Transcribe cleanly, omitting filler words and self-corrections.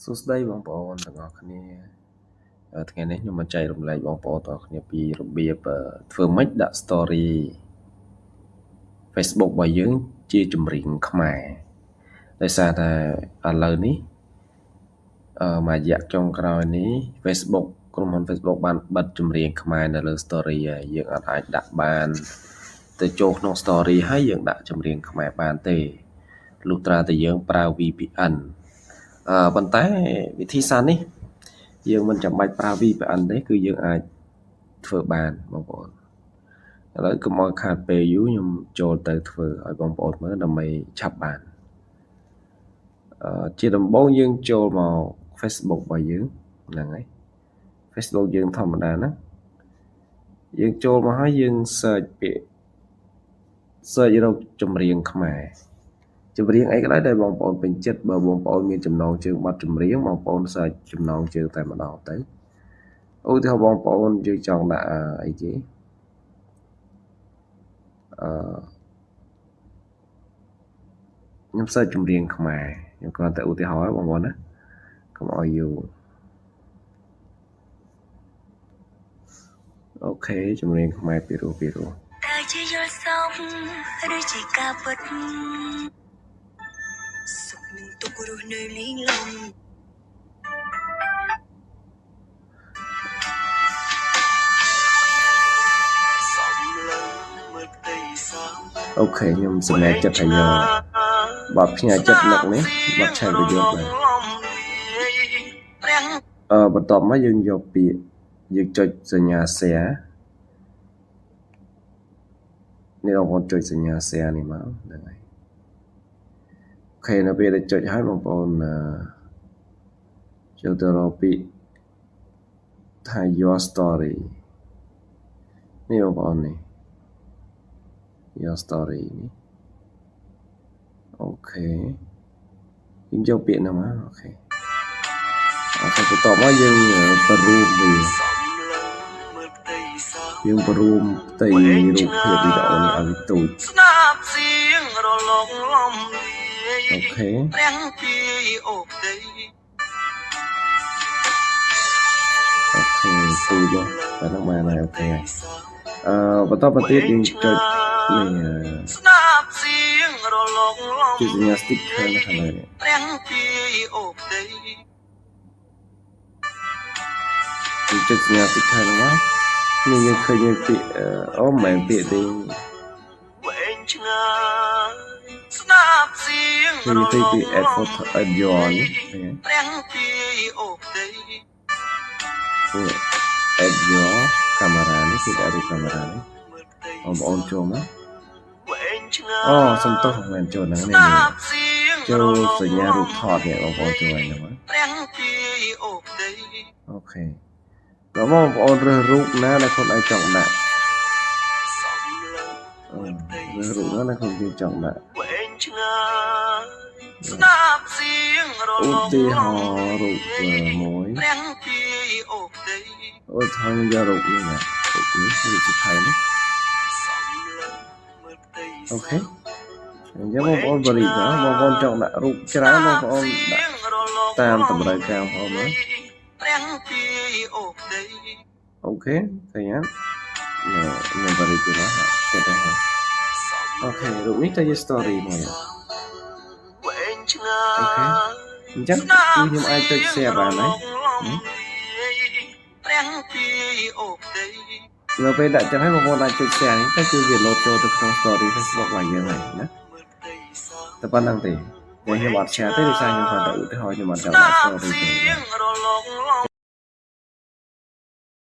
សួស្តីបងប្អូនទាំងអស់គ្នាថ្ងៃនេះខ្ញុំមកចែករំលែកបងប្អូនទាំងអស់គ្នាពីរបៀបធ្វើម៉េចដាក់ story Facebook របស់យើងជាចម្រៀងខ្មែរដោយសារតែឥឡូវនេះមួយរយៈចុងក្រោយនេះ Facebook ក្រុមហ៊ុន Facebook បានបិទចម្រៀងខ្មែរនៅលើ story ហើយយើងអាចដាក់បានទៅចូលក្នុង story ហើយយើងដាក់ចម្រៀងខ្មែរបានទេលុះត្រាតែយើងប្រើ VPN ប៉ុន្តែវិធីសាស្ត្រនេះយើងមិនចាំបាច់ប្រើ VPN ទេគឺយើងអាចធ្វើបានបងប្អូនឥឡូវកុំឲ្យខាតពេលយូរខ្ញុំចូលទៅធ្វើឲ្យបងប្អូនមើលដើម្បីឆាប់បានជាដំបូងយើងចូលមក Facebook របស់យើងហ្នឹងហើយ Facebook យើងធម្មតាណាយើងចូលមកហើយយើង search ពាក្យ search រកចម្រៀងខ្មែរចម្រៀងអីក៏ដោយដែលបងប្អូនពេញចិត្តបើបងប្អូនមានចំណងជើងបទចម្រៀងបងប្អូន search ចំណងជើងតែម្ដងទៅឧទាហរណ៍បងប្អូនយើងចង់ដាក់អីគេខ្ញុំ search ចម្រៀងខ្មែរខ្ញុំគ្រាន់តែឧទាហរណ៍បងប្អូនណាកុំឲ្យយូរអូខេចម្រៀងខ្មែរពីរោះតើជាយល់សពឬជាការពិតសុខនឹងទុករស់នៅលីងលំអូខេខ្ញុំសម្រេចចិត្តឲ្យយកបទផ្ញើចិត្តនឹកនេះបទឆែកប្រយុទ្ធបាទបន្ទាប់មកយើងយកពាក្យយើងចុចសញ្ញា share នេះបងប្អូនចុចសញ្ញា share នេះមកហ្នឹងហើយអូខេនៅពេលដែលចុចហើយបងប្អូនចូលទៅរកពាក្យថា your story នេះបងប្អូននេះ your story នេះអូខេយើងយកពាក្យហ្នឹងមកអូខេបន្ទាប់មកយើងបរួមវាយើងបរួមផ្ទៃរូបភាពវីដេអូនេះឲ្យទូចស្នាបសៀងរលកលំអូខេព្រះពីអូដីអូខេទូចតែនឹងបានហើយអូខេបន្តមកទៀតយើងចុចនេះស្នាបសៀងរលកលំជាសញ្ញា sticker នៅខាងលើនេះព្រះពីអូដីចុចសញ្ញា sticker ហ្នឹងមកនេះយើងឃើញពាក្យអូមិនមែនពាក្យទេវែងឆ្ងាយស្នាបសៀងរលកលំ add photo add your នេះព្រះពីអូដី add your កាមេរ៉ានេះគឺដាក់រូបកាមេរ៉ានេះបងប្អូនចូលមកអូសំទោសមិនមែនចូលហ្នឹងនេះចូលសញ្ញារូបថតនេះបងប្អូនចូលហ្នឹងមកអូខេបងប្អូនរើសរូបណាដែលខ្លួនឯងចង់ដាក់រើសរូបណាដែលខ្លួនយើងចង់ដាក់ឧទាហរណ៍រូបមួយអូថងយករូបនេះណារូបនេះគឺជាថៃនេះអូខេអញ្ចឹងបងប្អូនបរិយាបងប្អូនចង់ដាក់រូបច្រើនបងប្អូនដាក់តាមតម្រូវការបងប្អូនណាអូខេឃើញអត់ខ្ញុំបរិយាណាចិត្តទេអូខេរូបនេះទៅជា story មួយអូខេអញ្ចឹងគឺខ្ញុំអាចចុច share បានហើយនៅពេលដាក់ចឹងហើយបងប្អូនអាចចុច share នេះទៅគឺវា load ចូលទៅក្នុង story Facebook របស់យើងហើយណាតែប៉ុណ្្នឹងទេខ្ញុំអត់ share ទេដោយសារខ្ញុំគ្រាន់តែឧទាហរណ៍ខ្ញុំអត់ចង់ដាក់ story ទេ